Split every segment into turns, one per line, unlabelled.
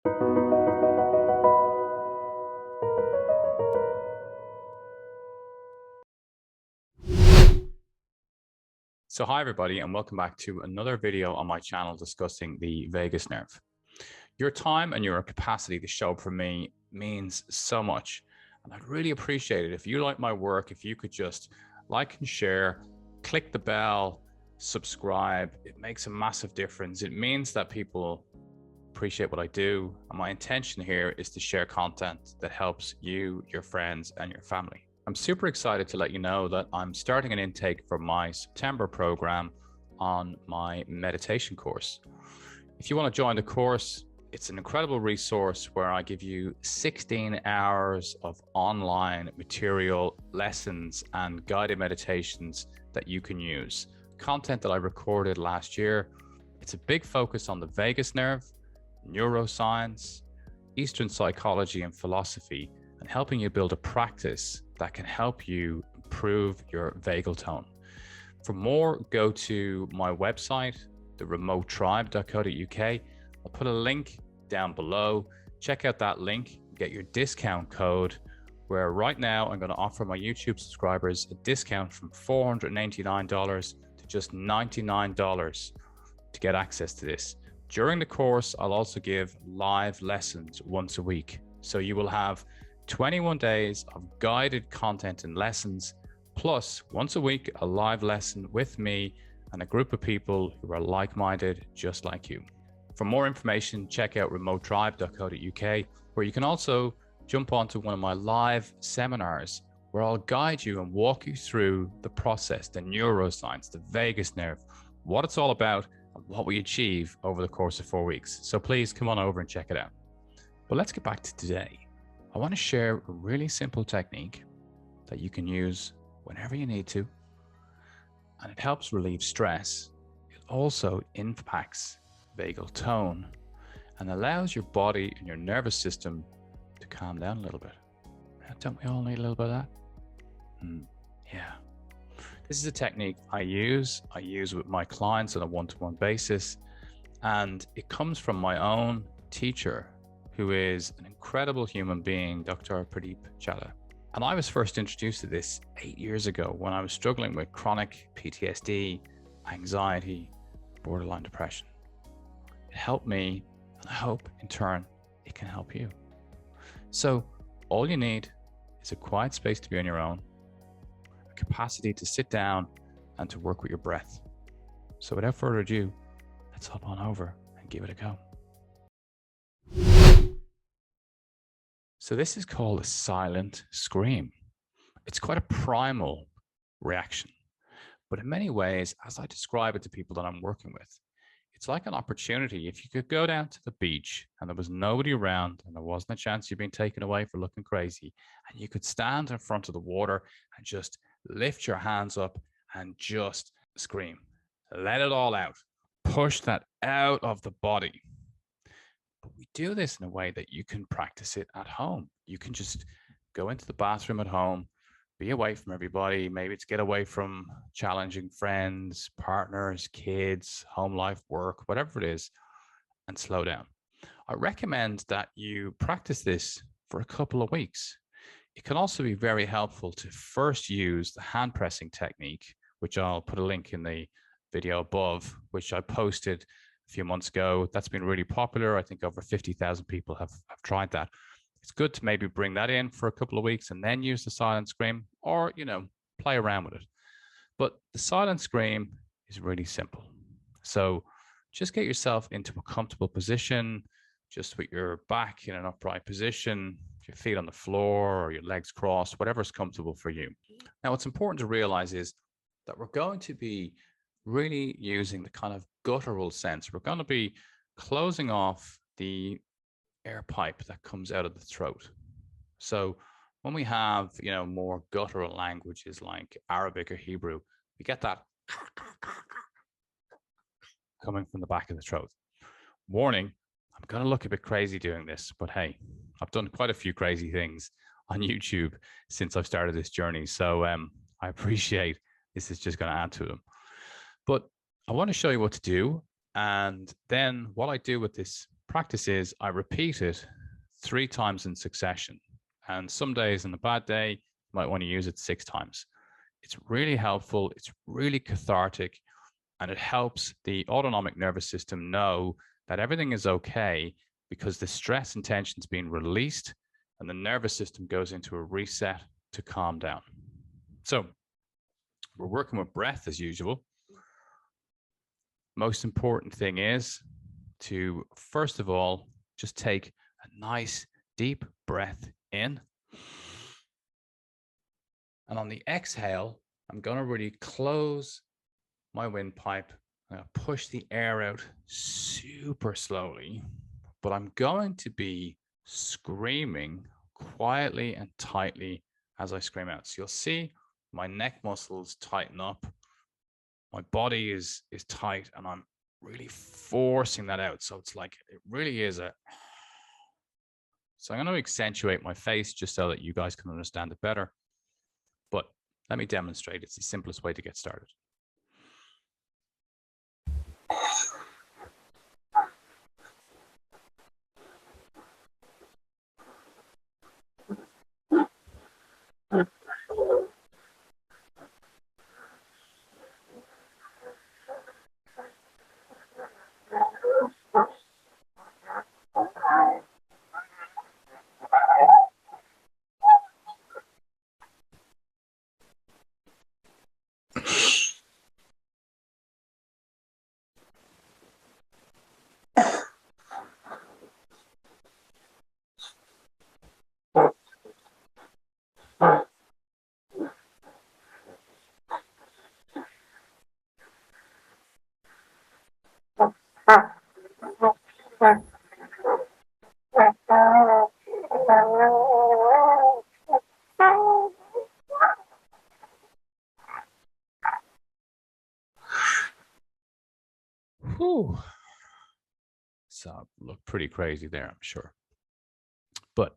So hi everybody, and welcome back to another video on my channel discussing the vagus nerve. Your time and your capacity to show up for me means so much, and I'd really appreciate it if you like my work, if you could just like and share, click the bell, subscribe. It makes a massive difference. It means that people appreciate what I do, and my intention here is to share content that helps you, your friends, and your family. I'm super excited to let you know that I'm starting an intake for my September program on my meditation course. If you want to join the course, it's an incredible resource where I give you 16 hours of online material, lessons, and guided meditations that you can use. Content that I recorded last year. It's a big focus on the vagus nerve, neuroscience, Eastern psychology, and philosophy, and helping you build a practice that can help you improve your vagal tone. For more, go to my website, theremotetribe.co.uk. I'll put a link down below. Check out that link, get your discount code, where right now I'm going to offer my YouTube subscribers a discount from $489 to just $99 to get access to this. During the course, I'll also give live lessons once a week. So you will have 21 days of guided content and lessons, plus once a week, a live lesson with me and a group of people who are like-minded, just like you. For more information, check out remotetribe.co.uk, where you can also jump onto one of my live seminars where I'll guide you and walk you through the process, the neuroscience, the vagus nerve, what it's all about, and what we achieve over the course of 4 weeks. So please come on over and check it out. But let's get back to today. I want to share a really simple technique that you can use whenever you need to, and it helps relieve stress. It also impacts vagal tone and allows your body and your nervous system to calm down a little bit. Don't we all need a little bit of that? Yeah. This is a technique I use with my clients on a one-to-one basis, and it comes from my own teacher, who is an incredible human being, Dr. Pradeep Chadha. And I was first introduced to this 8 years ago when I was struggling with chronic PTSD, anxiety, borderline depression. It helped me, and I hope in turn it can help you. So all you need is a quiet space to be on your own, a capacity to sit down and to work with your breath. So without further ado, let's hop on over and give it a go. So this is called a silent scream. It's quite a primal reaction, but in many ways, as I describe it to people that I'm working with, it's like an opportunity. If you could go down to the beach and there was nobody around and there wasn't a chance you've been taken away for looking crazy, and you could stand in front of the water and just lift your hands up and just scream, let it all out, push that out of the body. But we do this in a way that you can practice it at home. You can just go into the bathroom at home, be away from everybody, maybe to get away from challenging friends, partners, kids, home life, work, whatever it is, and slow down. I recommend that you practice this for a couple of weeks. It can also be very helpful to first use the hand pressing technique, which I'll put a link in the video above, which I posted a few months ago. That's been really popular. I think over 50,000 people have tried that. It's good to maybe bring that in for a couple of weeks and then use the silent scream, or, play around with it. But the silent scream is really simple. So just get yourself into a comfortable position, just with your back in an upright position, your feet on the floor or your legs crossed, whatever's comfortable for you. Now, what's important to realize is that we're going to be really using the kind of guttural sense. We're going to be closing off the air pipe that comes out of the throat. So when we have, more guttural languages like Arabic or Hebrew, we get that coming from the back of the throat. Warning, I'm going to look a bit crazy doing this, but hey, I've done quite a few crazy things on YouTube since I've started this journey. So I appreciate this is just going to add to them. But I want to show you what to do. And then what I do with this practice is I repeat it 3 times in succession. And some days on a bad day, you might want to use it 6 times. It's really helpful. It's really cathartic. And it helps the autonomic nervous system know that everything is okay because the stress and tension is being released and the nervous system goes into a reset to calm down. So we're working with breath as usual. Most important thing is to, first of all, just take a nice deep breath in. And on the exhale, I'm going to really close my windpipe. I'm going to push the air out super slowly, but I'm going to be screaming quietly and tightly as I scream out. So you'll see my neck muscles tighten up. My body is tight and I'm really forcing that out. So it's like, it really is a... So I'm going to accentuate my face just so that you guys can understand it better. But let me demonstrate. It's the simplest way to get started. Whew. So look pretty crazy there, I'm sure. But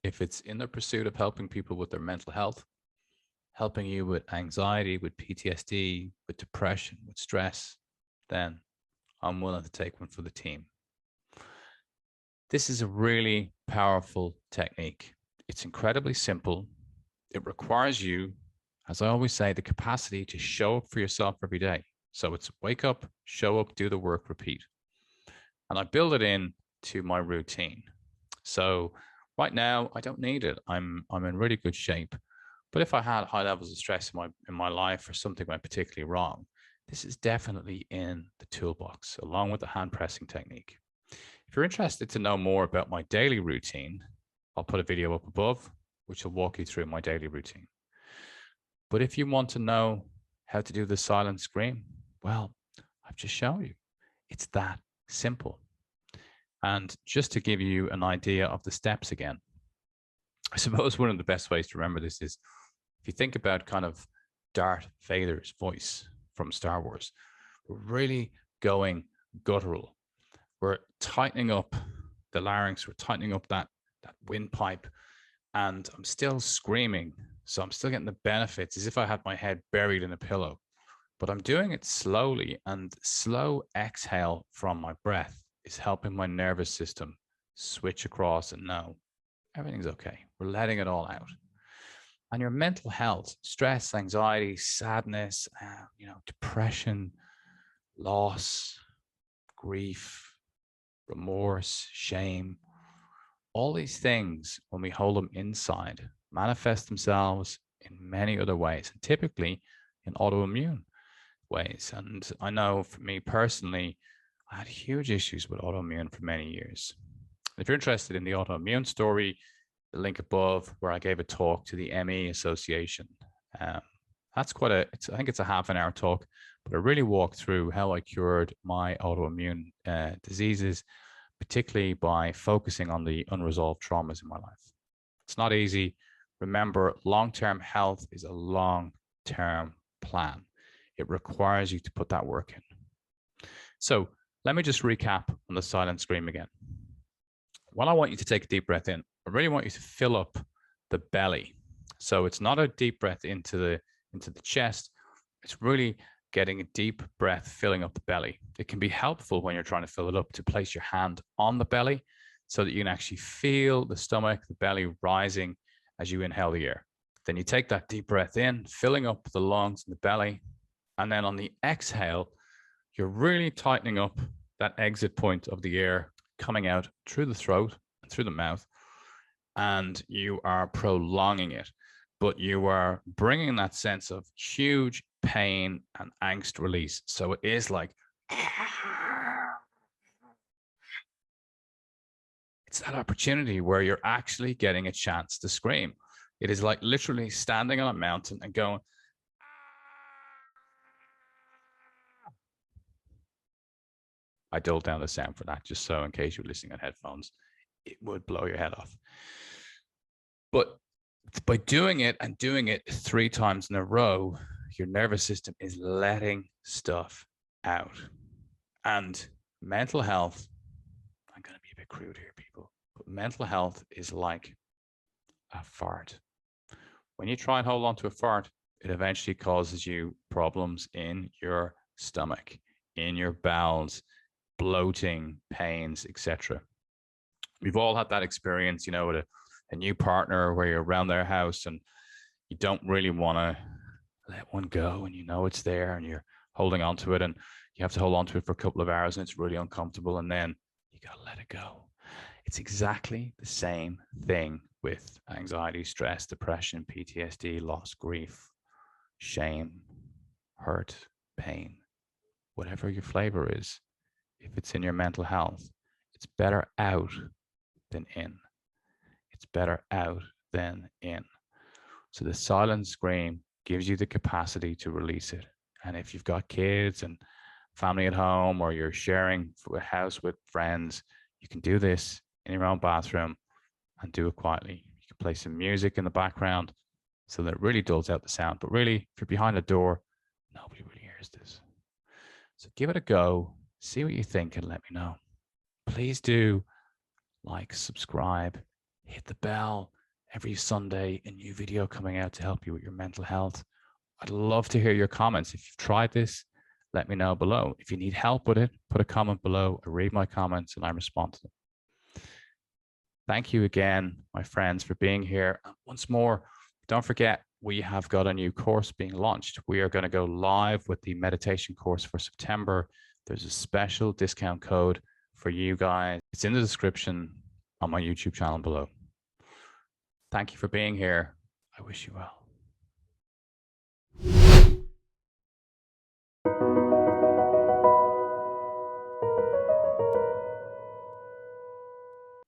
if it's in the pursuit of helping people with their mental health, helping you with anxiety, with PTSD, with depression, with stress, then I'm willing to take one for the team. This is a really powerful technique. It's incredibly simple. It requires you, as I always say, the capacity to show up for yourself every day. So it's wake up, show up, do the work, repeat. And I build it in to my routine. So right now, I don't need it. I'm in really good shape. But if I had high levels of stress in my life or something went particularly wrong, this is definitely in the toolbox, along with the hand pressing technique. If you're interested to know more about my daily routine, I'll put a video up above, which will walk you through my daily routine. But if you want to know how to do the silent scream, well, I've just shown you. It's that simple. And just to give you an idea of the steps again, I suppose one of the best ways to remember this is if you think about kind of Darth Vader's voice from Star Wars, we're really going guttural. We're tightening up the larynx, we're tightening up that windpipe, and I'm still screaming. So I'm still getting the benefits as if I had my head buried in a pillow, but I'm doing it slowly, and slow exhale from my breath is helping my nervous system switch across and know everything's okay. We're letting it all out. And your mental health, stress, anxiety, sadness, depression, loss, grief, remorse, shame, all these things, when we hold them inside, manifest themselves in many other ways, and typically in autoimmune ways. And I know for me personally, I had huge issues with autoimmune for many years. If you're interested in the autoimmune story, the link above where I gave a talk to the ME Association. That's I think it's a half an hour talk, but I really walked through how I cured my autoimmune diseases, particularly by focusing on the unresolved traumas in my life. It's not easy. Remember, long-term health is a long-term plan. It requires you to put that work in. So let me just recap on the silent scream again. When I want you to take a deep breath in, I really want you to fill up the belly. So it's not a deep breath into the chest. It's really getting a deep breath, filling up the belly. It can be helpful when you're trying to fill it up to place your hand on the belly so that you can actually feel the stomach, the belly rising as you inhale the air. Then you take that deep breath in, filling up the lungs and the belly. And then on the exhale, you're really tightening up that exit point of the air coming out through the throat and through the mouth. And you are prolonging it, but you are bringing that sense of huge pain and angst release. So it is like, it's that opportunity where you're actually getting a chance to scream. It is like literally standing on a mountain and going, I dulled down the sound for that, just so in case you're listening on headphones, it would blow your head off. But by doing it and doing it 3 times in a row, your nervous system is letting stuff out. And mental health, I'm going to be a bit crude here, people, but mental health is like a fart. When you try and hold on to a fart, it eventually causes you problems in your stomach, in your bowels, bloating, pains, etc. We've all had that experience, you know, with a new partner where you're around their house and you don't really want to let one go, and you know it's there and you're holding on to it, and you have to hold on to it for a couple of hours and it's really uncomfortable, and then you got to let it go. It's exactly the same thing with anxiety, stress, depression, PTSD, loss, grief, shame, hurt, pain, whatever your flavor is. If it's in your mental health, it's better out than in. It's better out than in. So the silent scream gives you the capacity to release it. And if you've got kids and family at home, or you're sharing a house with friends, you can do this in your own bathroom and do it quietly. You can play some music in the background so that it really dulls out the sound. But really, if you're behind a door, nobody really hears this. So give it a go. See what you think and let me know. Please do like, subscribe, hit the bell. Every Sunday, a new video coming out to help you with your mental health. I'd love to hear your comments. If you've tried this, let me know below. If you need help with it, put a comment below. I read my comments and I respond to them. Thank you again, my friends, for being here. And once more, don't forget, we have got a new course being launched. We are going to go live with the meditation course for September. There's a special discount code for you guys. It's in the description on my YouTube channel below. Thank you for being here. I wish you well.